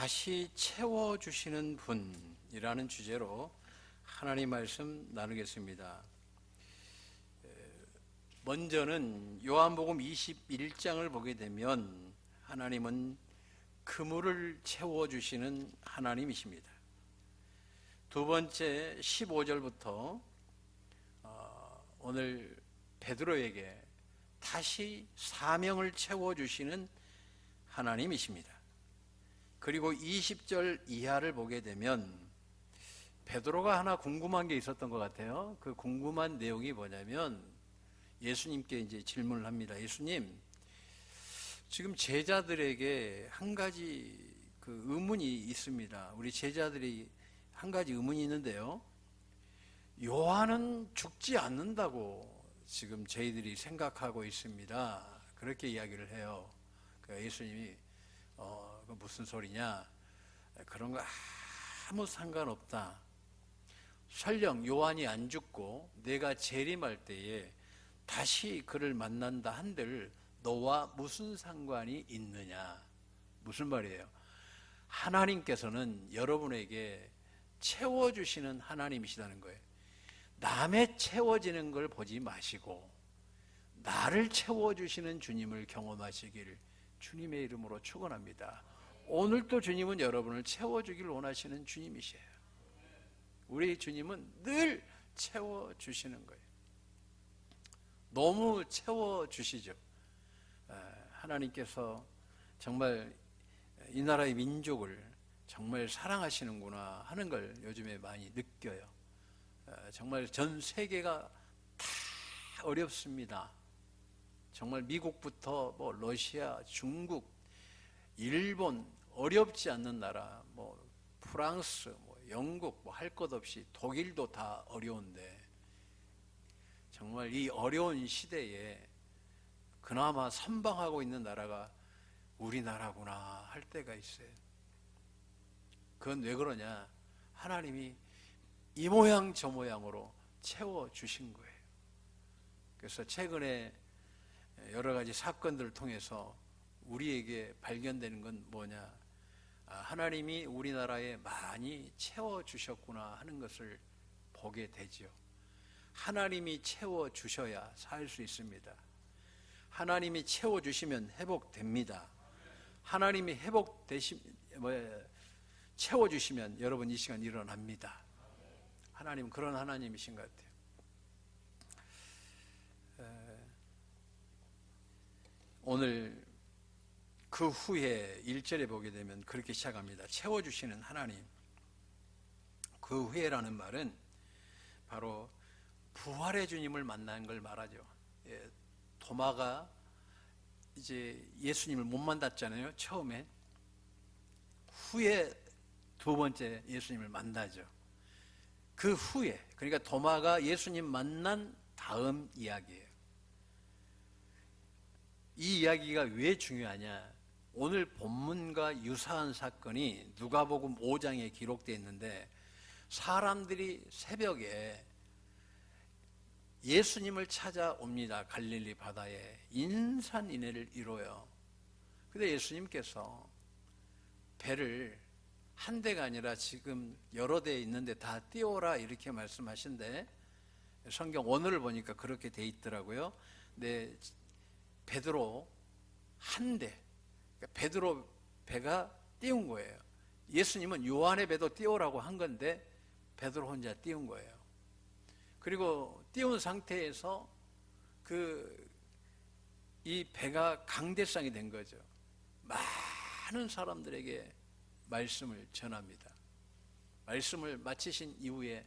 다시 채워주시는 분이라는 주제로 하나님 말씀 나누겠습니다. 먼저는 요한복음 21장을 보게 되면 하나님은 그물을 채워주시는 하나님이십니다. 두 번째 15절부터 오늘 베드로에게 다시 사명을 채워주시는 하나님이십니다. 그리고 20절 이하를 보게 되면 베드로가 하나 궁금한 게 있었던 것 같아요. 그 궁금한 내용이 뭐냐면 예수님께 이제 질문을 합니다. 예수님, 지금 제자들에게 한 가지 그 의문이 있습니다. 우리 제자들이 한 가지 의문이 있는데요. 요한은 죽지 않는다고 지금 저희들이 생각하고 있습니다. 그렇게 이야기를 해요. 그러니까 예수님이 그 무슨 소리냐? 그런 거 아무 상관없다. 설령 요한이 안 죽고 내가 재림할 때에 다시 그를 만난다 한들 너와 무슨 상관이 있느냐? 무슨 말이에요? 하나님께서는 여러분에게 채워주시는 하나님이시다는 거예요. 남의 채워지는 걸 보지 마시고 나를 채워주시는 주님을 경험하시기를 주님의 이름으로 축원합니다. 오늘도 주님은 여러분을 채워주길 원하시는 주님이세요. 우리 주님은 늘 채워주시는 거예요. 너무 채워주시죠. 하나님께서 정말 이 나라의 민족을 정말 사랑하시는구나 하는 걸 요즘에 많이 느껴요. 정말 전 세계가 다 어렵습니다. 정말 미국부터 뭐 러시아, 중국, 일본 어렵지 않는 나라, 뭐 프랑스, 뭐 영국, 뭐 할 것 없이 독일도 다 어려운데 정말 이 어려운 시대에 그나마 선방하고 있는 나라가 우리나라구나 할 때가 있어요. 그건 왜 그러냐? 하나님이 이 모양 저 모양으로 채워주신 거예요. 그래서 최근에 여러 가지 사건들을 통해서 우리에게 발견되는 건 뭐냐? 하나님이 우리나라에 많이 채워주셨구나 하는 것을 보게 되죠. 하나님이 채워주셔야 살 수 있습니다. 하나님이 채워주시면 회복됩니다. 하나님이 채워주시면 여러분 이 시간 일어납니다. 하나님은 그런 하나님이신 것 같아요. 오늘 그 후에 1절에 보게 되면 그렇게 시작합니다. 채워주시는 하나님. 그 후에라는 말은 바로 부활의 주님을 만난 걸 말하죠. 도마가 이제 예수님을 못 만났잖아요. 처음에. 후에 두 번째 예수님을 만나죠. 그 후에, 그러니까 도마가 예수님 만난 다음 이야기예요. 이 이야기가 왜 중요하냐? 오늘 본문과 유사한 사건이 누가복음 5장에 기록되어 있는데 사람들이 새벽에 예수님을 찾아옵니다. 갈릴리 바다에 인산인해를 이뤄요. 근데 예수님께서 배를 한 대가 아니라 지금 여러 대 있는데 다 띄워라 이렇게 말씀하신데 성경 원어를 보니까 그렇게 돼 있더라고요. 근데 베드로 한 대, 그러니까 베드로 배가 띄운 거예요. 예수님은 요한의 배도 띄우라고 한 건데 베드로 혼자 띄운 거예요. 그리고 띄운 상태에서 이 배가 강대상이 된 거죠. 많은 사람들에게 말씀을 전합니다. 말씀을 마치신 이후에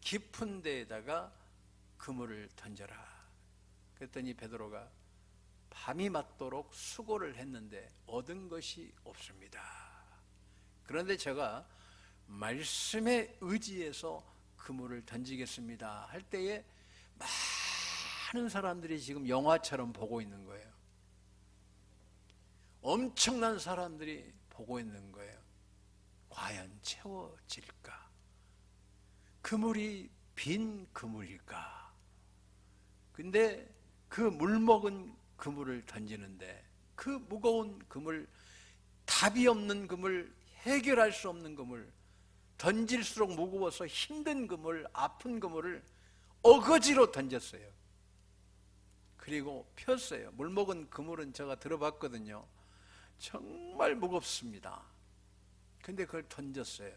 깊은 데에다가 그물을 던져라. 그랬더니 베드로가 밤이 맞도록 수고를 했는데 얻은 것이 없습니다. 그런데 제가 말씀에 의지해서 그물을 던지겠습니다 할 때에 많은 사람들이 지금 영화처럼 보고 있는 거예요. 엄청난 사람들이 보고 있는 거예요. 과연 채워질까? 그물이 빈 그물일까? 근데 그 물먹은 그물을 던지는데 그 무거운 그물 답이 없는 그물, 해결할 수 없는 그물, 던질수록 무거워서 힘든 그물, 아픈 그물을 어거지로 던졌어요. 그리고 폈어요. 물 먹은 그물은 제가 들어봤거든요. 정말 무겁습니다. 근데 그걸 던졌어요.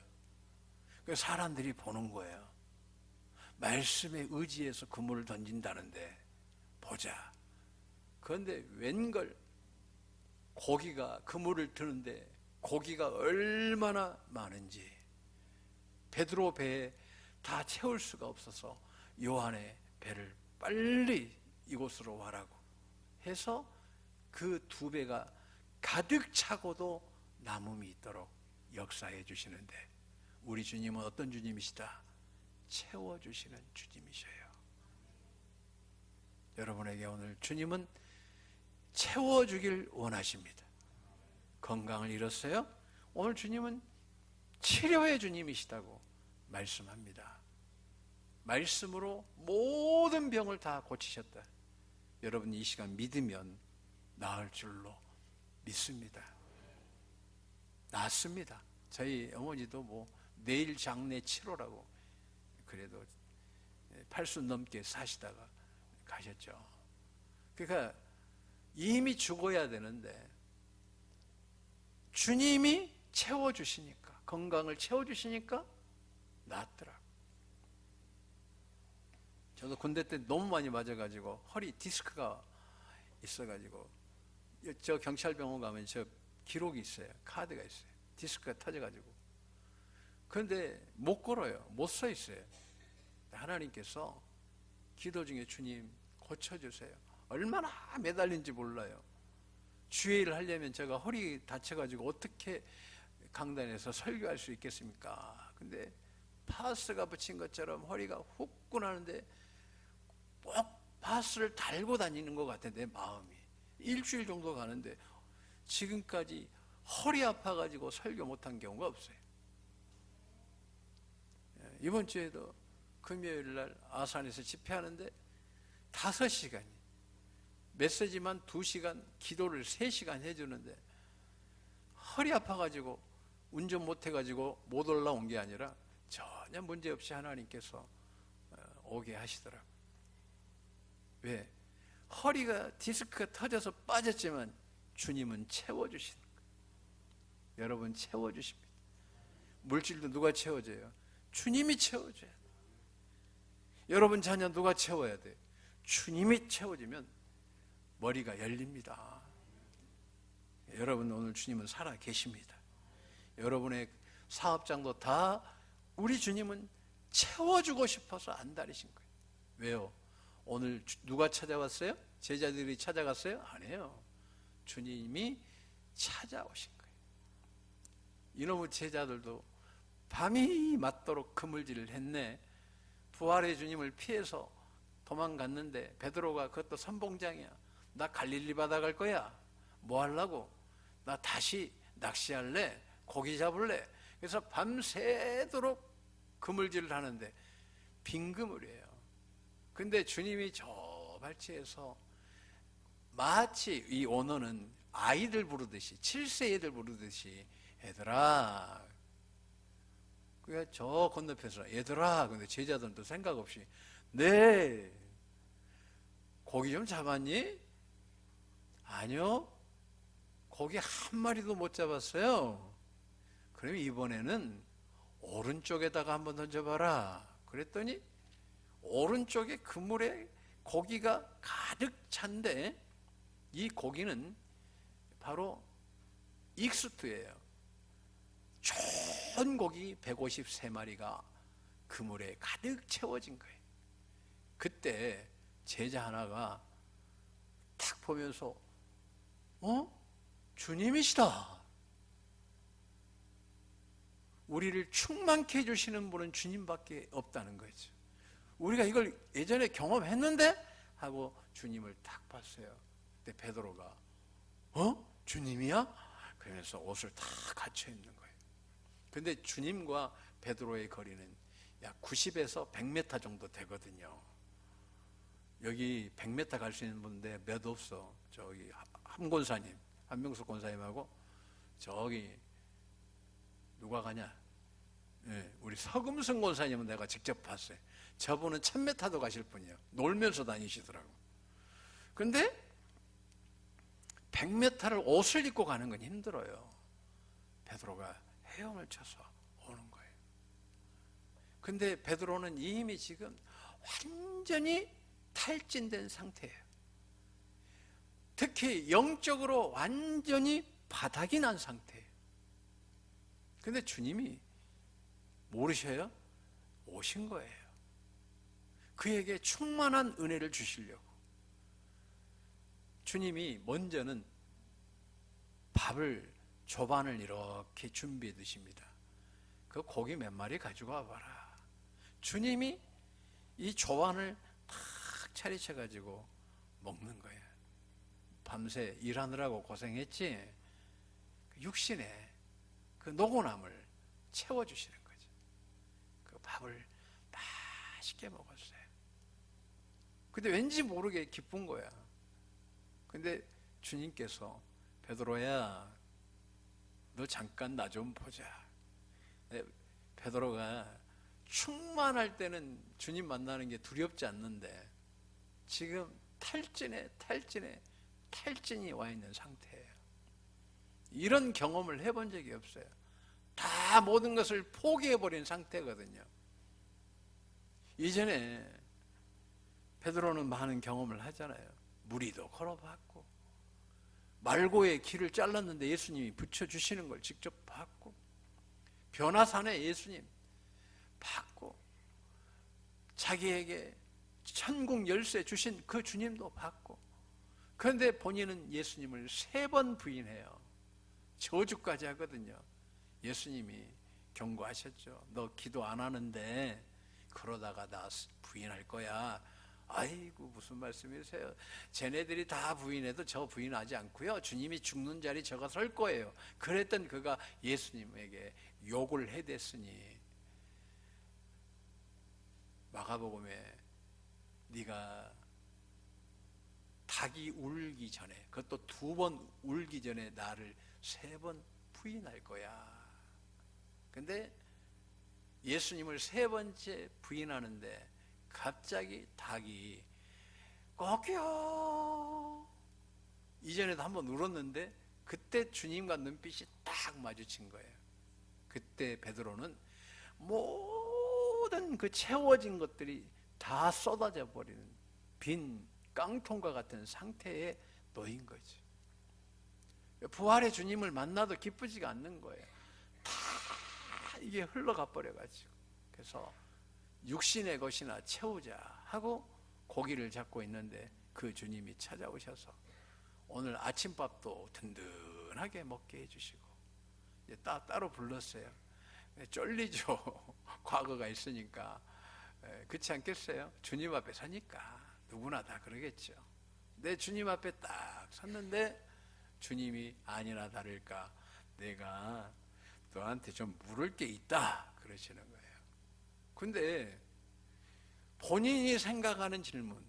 사람들이 보는 거예요. 말씀에 의지해서 그물을 던진다는데 보자. 그런데 웬걸 고기가, 그물을 드는데 고기가 얼마나 많은지 베드로 배에 다 채울 수가 없어서 요한의 배를 빨리 이곳으로 와라고 해서 그 두 배가 가득 차고도 남음이 있도록 역사해 주시는데, 우리 주님은 어떤 주님이시다? 채워주시는 주님이셔요. 여러분에게 오늘 주님은 채워주길 원하십니다. 건강을 잃었어요? 오늘 주님은 치료의 주님이시다고 말씀합니다. 말씀으로 모든 병을 다 고치셨다. 여러분 이 시간 믿으면 나을 줄로 믿습니다. 낫습니다. 저희 어머니도 뭐 내일 장례 치료라고 그래도 80 넘게 사시다가 가셨죠. 그러니까 이미 죽어야 되는데 주님이 채워주시니까, 건강을 채워주시니까 낫더라고. 저도 군대 때 너무 많이 맞아가지고 허리 디스크가 있어가지고 저 경찰병원 가면 저 기록이 있어요. 카드가 있어요. 디스크가 터져가지고. 그런데 못 걸어요. 못 서 있어요. 하나님께서 기도 중에 주님 고쳐주세요. 얼마나 매달린지 몰라요. 주일을 하려면 제가 허리 다쳐가지고 어떻게 강단에서 설교할 수 있겠습니까? 근데 파스가 붙인 것처럼 허리가 후끈하는데 꼭 파스를 달고 다니는 것 같아, 내 마음이. 일주일 정도 가는데 지금까지 허리 아파가지고 설교 못한 경우가 없어요. 이번 주에도 금요일 날 아산에서 집회하는데 5시간이, 메시지만 2시간, 기도를 3시간 해주는데 허리 아파가지고 운전 못해가지고 못 올라온 게 아니라 전혀 문제없이 하나님께서 오게 하시더라고요. 왜? 허리가 디스크가 터져서 빠졌지만 주님은 채워주시는 거예요. 여러분 채워주십니다. 물질도 누가 채워줘요? 주님이 채워줘야 돼요. 여러분 자녀 누가 채워야 돼요? 주님이 채워주면 머리가 열립니다. 여러분 오늘 주님은 살아 계십니다. 여러분의 사업장도 다 우리 주님은 채워주고 싶어서 안달이신 거예요. 왜요? 오늘 누가 찾아왔어요? 제자들이 찾아갔어요? 아니에요. 주님이 찾아오신 거예요. 이놈의 제자들도 밤이 맞도록 그물질을 했네. 부활의 주님을 피해서 도망갔는데 베드로가 그것도 선봉장이야. 나 갈릴리 바다 갈 거야. 뭐 하려고? 나 다시 낚시할래? 고기 잡을래? 그래서 밤새도록 그물질을 하는데 빈 그물이에요. 근데 주님이 저 발치에서 마치 이 언어는 아이들 부르듯이 7세 애들 부르듯이 얘들아, 그게 저 건너편에서 얘들아, 근데 제자들도 생각 없이 네, 고기 좀 잡았니? 아니요, 고기 한 마리도 못 잡았어요. 그럼 이번에는 오른쪽에다가 한번 던져봐라. 그랬더니 오른쪽에 그물에 고기가 가득 찬데 이 고기는 바로 익스트예요. 좋은 고기 153마리가 그물에 가득 채워진 거예요. 그때 제자 하나가 탁 보면서 주님이시다. 우리를 충만케 해주시는 분은 주님밖에 없다는 거죠. 우리가 이걸 예전에 경험했는데 하고 주님을 딱 봤어요. 그때 베드로가 주님이야? 그러면서 옷을 다 갖춰 입는 거예요. 근데 주님과 베드로의 거리는 약 90에서 100m 정도 되거든요. 여기 100m 갈 수 있는 분인데 몇 없어. 저기 함 권사님, 한명숙 권사님하고 저기 누가 가냐? 우리 서금승 권사님은 내가 직접 봤어요. 저분은 1000m도 가실 분이에요. 놀면서 다니시더라고. 근데 100m를 옷을 입고 가는 건 힘들어요. 베드로가 헤엄을 쳐서 오는 거예요. 근데 베드로는 이미 지금 완전히 탈진된 상태예요. 특히 영적으로 완전히 바닥이 난 상태예요. 근데 주님이 모르셔요? 오신 거예요. 그에게 충만한 은혜를 주시려고. 주님이 먼저는 밥을, 조반을 이렇게 준비해 두십니다. 그 고기 몇 마리 가지고 와봐라. 주님이 이 조반을 탁 차리쳐 가지고 먹는 거예요. 밤새 일하느라고 고생했지, 육신에 그 노곤함을 채워주시는 거죠. 그 밥을 맛있게 먹었어요. 근데 왠지 모르게 기쁜 거야. 근데 주님께서 베드로야, 너 잠깐 나 좀 보자. 베드로가 충만할 때는 주님 만나는 게 두렵지 않는데 지금 탈진이 와 있는 상태예요. 이런 경험을 해본 적이 없어요. 다 모든 것을 포기해버린 상태거든요. 이전에 베드로는 많은 경험을 하잖아요. 무리도 걸어봤고, 말고의 길을 잘랐는데 예수님이 붙여주시는 걸 직접 봤고, 변화산에 예수님 봤고, 자기에게 천국 열쇠 주신 그 주님도 봤고, 그런데 본인은 예수님을 3번 부인해요. 저주까지 하거든요. 예수님이 경고하셨죠. 너 기도 안 하는데 그러다가 나 부인할 거야. 아이고, 무슨 말씀이세요? 쟤네들이 다 부인해도 저 부인하지 않고요, 주님이 죽는 자리 저가 설 거예요. 그랬던 그가 예수님에게 욕을 해댔으니, 마가복음에 네가 닭이 울기 전에, 그것도 2번 울기 전에 나를 3번 부인할 거야. 근데 예수님을 3번째 부인하는데 갑자기 닭이 꺾여. 이전에도 한번 울었는데 그때 주님과 눈빛이 딱 마주친 거예요. 그때 베드로는 모든 그 채워진 것들이 다 쏟아져 버리는 빈 깡통과 같은 상태에 놓인 거지. 부활의 주님을 만나도 기쁘지가 않는 거예요. 다 이게 흘러가 버려가지고. 그래서 육신의 것이나 채우자 하고 고기를 잡고 있는데 그 주님이 찾아오셔서 오늘 아침밥도 든든하게 먹게 해주시고, 이제 따로 불렀어요. 쫄리죠. 과거가 있으니까. 그렇지 않겠어요? 주님 앞에 서니까 누구나 다 그러겠죠. 내 주님 앞에 딱 섰는데 주님이 아니나 다를까 내가 너한테 좀 물을 게 있다 그러시는 거예요. 근데 본인이 생각하는 질문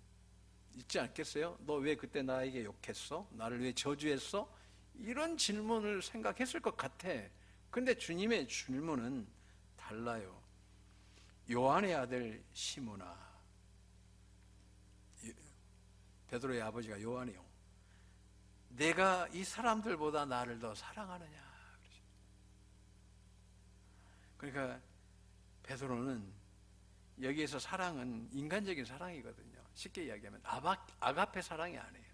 있지 않겠어요? 너 왜 그때 나에게 욕했어? 나를 왜 저주했어? 이런 질문을 생각했을 것 같아. 근데 주님의 질문은 달라요. 요한의 아들 시몬아, 베드로의 아버지가 요한이요, 내가 이 사람들보다 나를 더 사랑하느냐. 그러니까 베드로는 여기에서 사랑은 인간적인 사랑이거든요. 쉽게 이야기하면 아가페 사랑이 아니에요.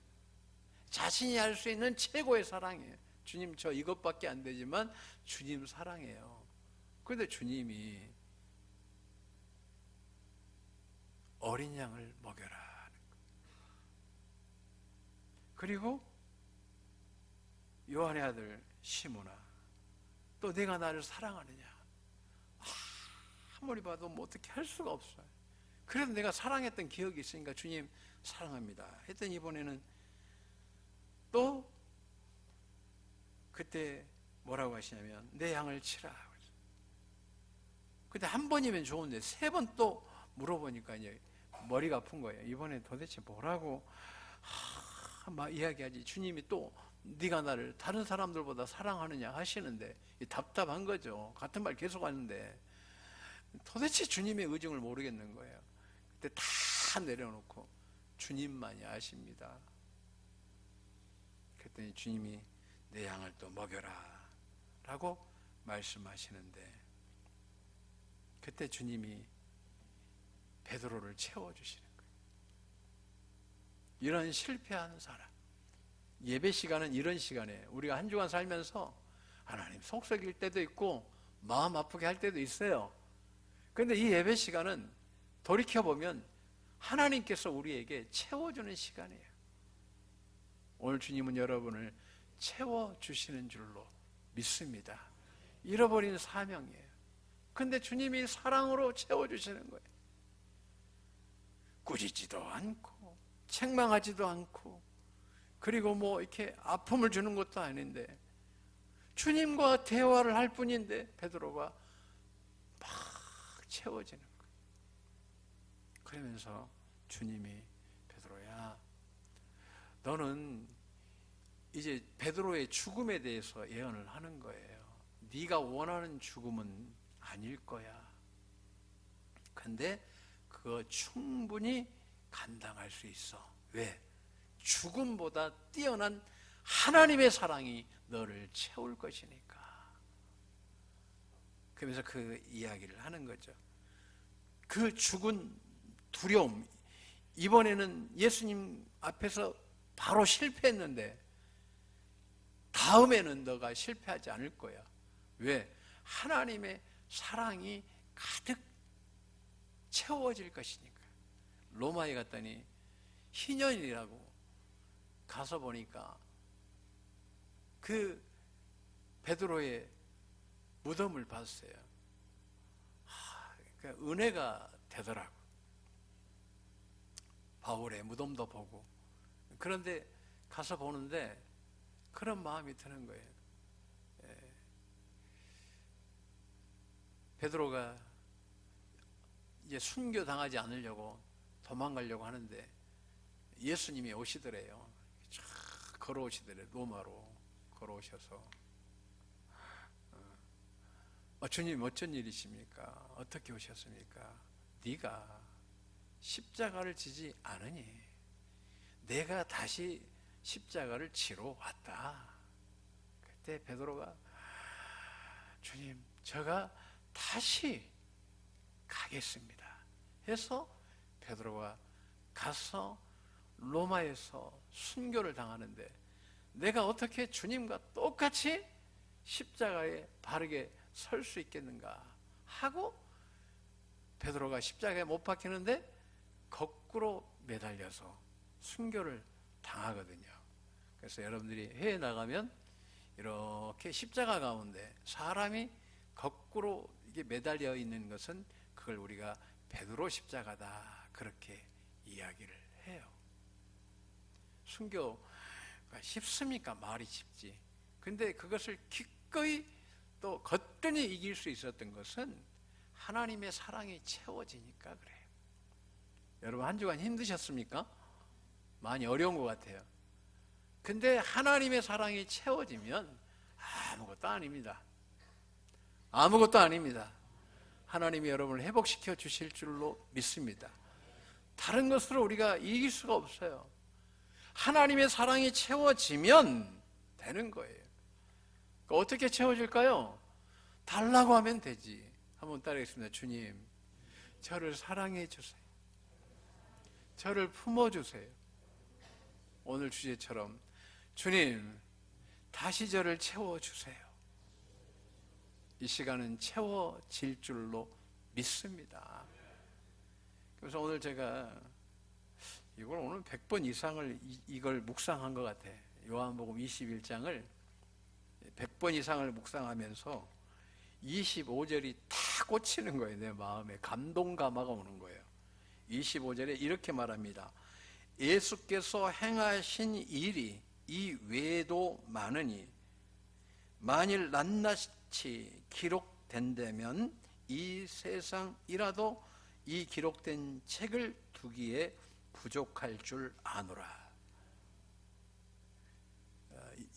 자신이 할 수 있는 최고의 사랑이에요. 주님 저 이것밖에 안 되지만 주님 사랑해요. 그런데 주님이 어린 양을 먹여라 하는 거예요. 그리고 요한의 아들 시몬아, 또 내가 나를 사랑하느냐. 아무리 봐도 뭐 어떻게 할 수가 없어요. 그래도 내가 사랑했던 기억이 있으니까 주님 사랑합니다 했더니 이번에는 또 그때 뭐라고 하시냐면 내 양을 치라. 근데 한 번이면 좋은데 3번 또 물어보니까 이제 머리가 아픈 거예요. 이번에 도대체 뭐라고 막 이야기하지. 주님이 또 네가 나를 다른 사람들보다 사랑하느냐 하시는데 답답한 거죠. 같은 말 계속 하는데 도대체 주님의 의중을 모르겠는 거예요. 그때 다 내려놓고 주님만이 아십니다. 그랬더니 주님이 내 양을 또 먹여라 라고 말씀하시는데, 그때 주님이 베드로를 채워주시는 거예요. 이런 실패한 사람, 예배 시간은 이런 시간에 우리가 한 주간 살면서 하나님 속 썩일 때도 있고 마음 아프게 할 때도 있어요. 그런데 이 예배 시간은 돌이켜보면 하나님께서 우리에게 채워주는 시간이에요. 오늘 주님은 여러분을 채워주시는 줄로 믿습니다. 잃어버린 사명이에요. 근데 주님이 사랑으로 채워주시는 거예요. 꾸짖지도 않고 책망하지도 않고, 그리고 뭐 이렇게 아픔을 주는 것도 아닌데 주님과 대화를 할 뿐인데 베드로가 막 채워지는 거예요. 그러면서 주님이 베드로야, 너는 이제 베드로의 죽음에 대해서 예언을 하는 거예요. 네가 원하는 죽음은 아닐 거야. 근데 그거 충분히 감당할 수 있어. 왜? 죽음보다 뛰어난 하나님의 사랑이 너를 채울 것이니까. 그러면서 그 이야기를 하는 거죠. 그 죽은 두려움, 이번에는 예수님 앞에서 바로 실패했는데 다음에는 너가 실패하지 않을 거야. 왜? 하나님의 사랑이 가득 채워질 것이니까. 로마에 갔더니 희년이라고 가서 보니까 그 베드로의 무덤을 봤어요. 그러니까 은혜가 되더라고. 바울의 무덤도 보고. 그런데 가서 보는데 그런 마음이 드는 거예요. 베드로가 이제 순교 당하지 않으려고 도망가려고 하는데 예수님이 오시더래요. 쫙 걸어오시더래. 로마로 걸어오셔서 주님 어쩐 일이십니까? 어떻게 오셨습니까? 네가 십자가를 지지 않으니 내가 다시 십자가를 지러 왔다. 그때 베드로가 주님, 제가 다시 가겠습니다 해서 베드로가 가서 로마에서 순교를 당하는데 내가 어떻게 주님과 똑같이 십자가에 바르게 설 수 있겠는가 하고 베드로가 십자가에 못 박히는데 거꾸로 매달려서 순교를 당하거든요. 그래서 여러분들이 해외 나가면 이렇게 십자가 가운데 사람이 거꾸로 이게 매달려 있는 것은 그걸 우리가 베드로 십자가다 그렇게 이야기를 해요. 순교가 쉽습니까? 말이 쉽지. 근데 그것을 기꺼이 또 거뜬히 이길 수 있었던 것은 하나님의 사랑이 채워지니까 그래요. 여러분 한 주간 힘드셨습니까? 많이 어려운 것 같아요. 근데 하나님의 사랑이 채워지면 아무것도 아닙니다. 아무것도 아닙니다. 하나님이 여러분을 회복시켜 주실 줄로 믿습니다. 다른 것으로 우리가 이길 수가 없어요. 하나님의 사랑이 채워지면 되는 거예요. 어떻게 채워질까요? 달라고 하면 되지. 한번 따라하겠습니다. 주님, 저를 사랑해 주세요. 저를 품어주세요. 오늘 주제처럼 주님, 다시 저를 채워주세요. 이 시간은 채워질 줄로 믿습니다. 그래서 오늘 제가 이걸 오늘 100번 이상을 이걸 묵상한 것 같아. 요한복음 21장을 100번 이상을 묵상하면서 25절이 다 꽂히는 거예요. 내 마음에 감동감화가 오는 거예요. 25절에 이렇게 말합니다. 예수께서 행하신 일이 이 외에도 많으니 만일 낱낱이 기록된다면 이 세상이라도 이 기록된 책을 두기에 부족할 줄 아노라.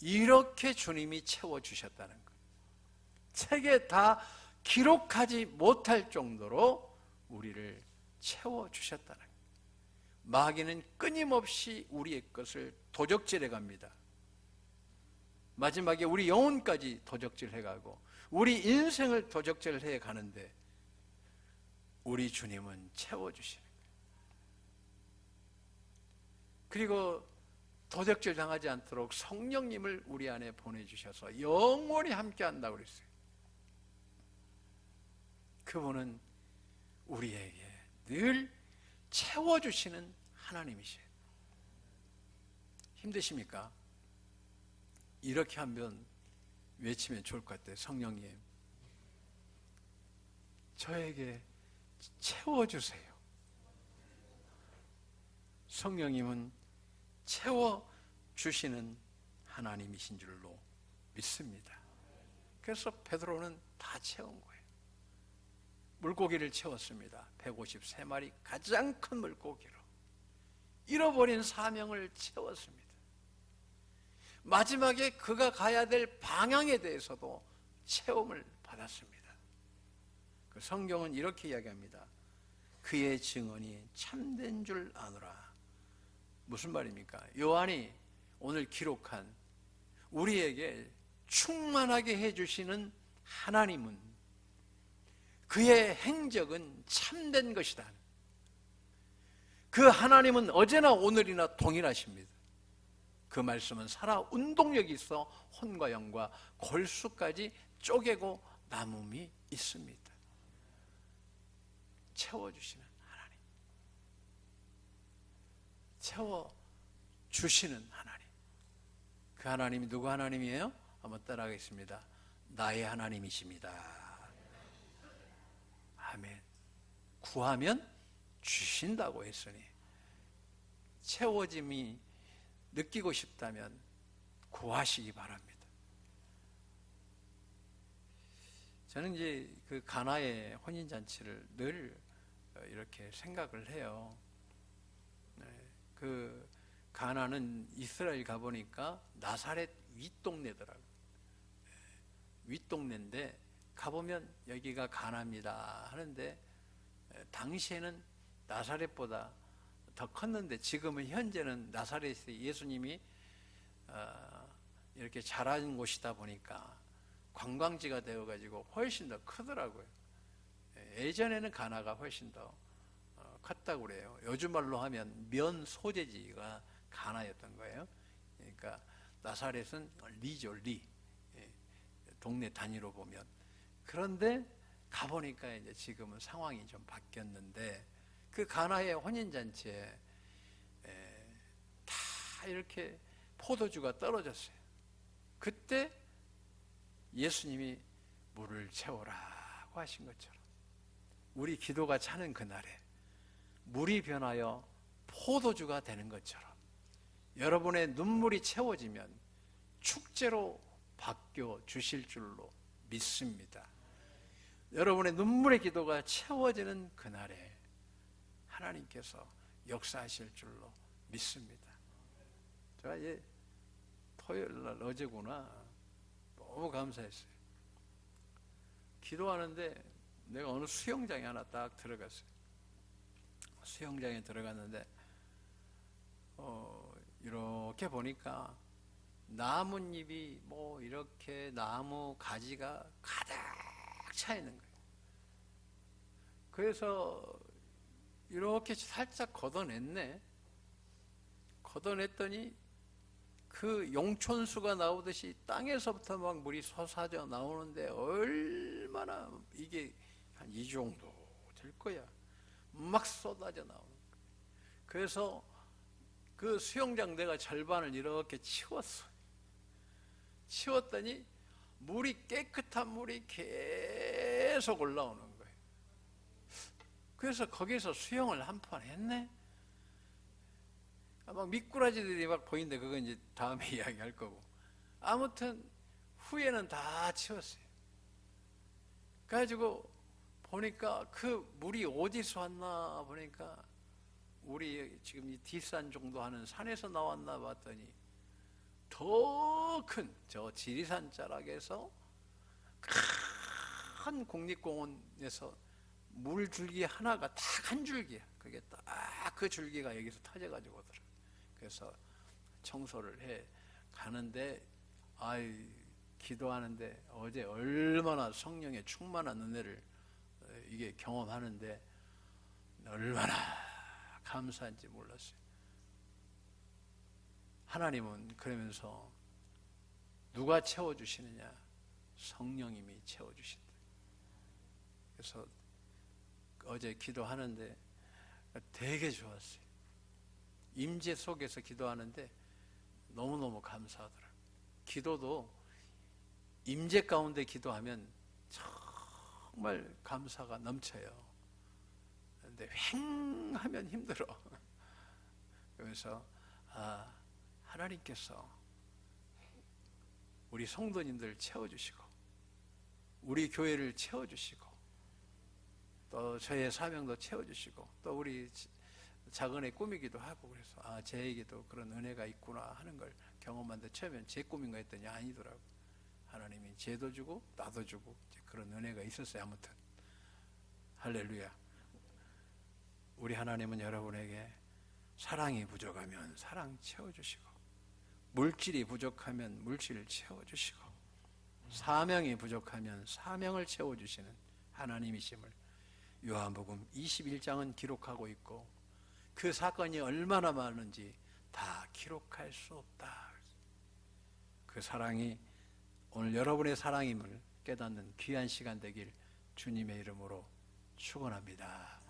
이렇게 주님이 채워주셨다는 거예요. 책에 다 기록하지 못할 정도로 우리를 채워주셨다는 거예요. 마귀는 끊임없이 우리의 것을 도적질해 갑니다. 마지막에 우리 영혼까지 도적질해 가고 우리 인생을 도적질해 가는데 우리 주님은 채워주시는 거예요. 그리고 도적질 당하지 않도록 성령님을 우리 안에 보내주셔서 영원히 함께 한다고 그랬어요. 그분은 우리에게 늘 채워주시는 하나님이세요. 힘드십니까? 이렇게 한번 외치면 좋을 것 같아요. 성령님, 저에게 채워주세요. 성령님은 채워주시는 하나님이신 줄로 믿습니다. 그래서 베드로는 다 채운 거예요. 물고기를 채웠습니다. 153마리 가장 큰 물고기로 잃어버린 사명을 채웠습니다. 마지막에 그가 가야 될 방향에 대해서도 체험을 받았습니다. 그 성경은 이렇게 이야기합니다. 그의 증언이 참된 줄 아노라. 무슨 말입니까? 요한이 오늘 기록한 우리에게 충만하게 해주시는 하나님은 그의 행적은 참된 것이다. 그 하나님은 어제나 오늘이나 동일하십니다. 그 말씀은 살아 운동력이 있어 혼과 영과 골수까지 쪼개고 남음이 있습니다. 채워주시는 하나님, 채워주시는 하나님. 그 하나님이 누구 하나님이에요? 한번 따라하겠습니다. 나의 하나님이십니다. 아멘. 구하면 주신다고 했으니 채워짐이 느끼고 싶다면 구하시기 바랍니다. 저는 이제 그 가나의 혼인잔치를 늘 이렇게 생각을 해요. 그 가나는 이스라엘 가보니까 나사렛 윗동네더라고요. 윗동네인데 가보면 여기가 가나입니다 하는데 당시에는 나사렛보다 더 컸는데 지금은 현재는 나사렛에 예수님이 이렇게 자란 곳이다 보니까 관광지가 되어가지고 훨씬 더 크더라고요. 예전에는 가나가 훨씬 더 컸다고 그래요. 요즘 말로 하면 면 소재지가 가나였던 거예요. 그러니까 나사렛은 리죠, 리. 동네 단위로 보면. 그런데 가보니까 이제 지금은 상황이 좀 바뀌었는데 그 가나의 혼인잔치에 다 이렇게 포도주가 떨어졌어요. 그때 예수님이 물을 채우라고 하신 것처럼 우리 기도가 차는 그날에 물이 변하여 포도주가 되는 것처럼 여러분의 눈물이 채워지면 축제로 바뀌어 주실 줄로 믿습니다. 여러분의 눈물의 기도가 채워지는 그날에 하나님께서 역사하실 줄로 믿습니다. 제가 토요일날 어제구나 너무 감사했어요. 기도하는데 내가 어느 수영장에 하나 딱 들어갔어요. 수영장에 들어갔는데 이렇게 보니까 나뭇잎이 뭐 이렇게 나무 가지가 가득 차 있는 거예요. 그래서 이렇게 살짝 걷어냈네. 걷어냈더니 그 용촌수가 나오듯이 땅에서부터 막 물이 솟아져 나오는데 얼마나 이게 한 이 정도 될 거야. 막 쏟아져 나오는 거예요. 그래서 그 수영장 내가 절반을 이렇게 치웠어. 치웠더니 물이 깨끗한 물이 계속 올라오는 거예요. 그래서 거기서 수영을 한 판 했네. 막 미꾸라지들이 막 보이는데 그건 이제 다음에 이야기할 거고. 아무튼 후에는 다 치웠어요. 그래가지고 보니까 그 물이 어디서 왔나 보니까 우리 지금 이 뒷산 정도 하는 산에서 나왔나 봤더니 더 큰 저 지리산 자락에서 큰 국립공원에서 물 줄기 하나가 딱 한 줄기야. 그게 딱 그 줄기가 여기서 터져가지고 오더라. 그래서 청소를 해 가는데, 아이, 기도하는데 어제 얼마나 성령의 충만한 은혜를 이게 경험하는데 얼마나 감사한지 몰랐어요. 하나님은 그러면서 누가 채워주시느냐? 성령님이 채워주신다. 그래서 어제 기도하는데 되게 좋았어요. 임재 속에서 기도하는데 너무너무 감사하더라고요. 기도도 임재 가운데 기도하면 정말 감사가 넘쳐요. 그런데 횡하면 힘들어. 그래서 하나님께서 우리 성도님들 채워주시고 우리 교회를 채워주시고 또 저의 사명도 채워주시고 또 우리 작은 애 꿈이기도 하고, 그래서 제에게도 그런 은혜가 있구나 하는 걸 경험하는데, 처음엔 제 꿈인가 했더니 아니더라고. 하나님이 쟤도 주고 나도 주고 그런 은혜가 있었어요. 아무튼 할렐루야. 우리 하나님은 여러분에게 사랑이 부족하면 사랑 채워주시고, 물질이 부족하면 물질을 채워주시고, 사명이 부족하면 사명을 채워주시는 하나님이심을 요한복음 21장은 기록하고 있고, 그 사건이 얼마나 많은지 다 기록할 수 없다. 그 사랑이 오늘 여러분의 사랑임을 깨닫는 귀한 시간 되길 주님의 이름으로 축원합니다.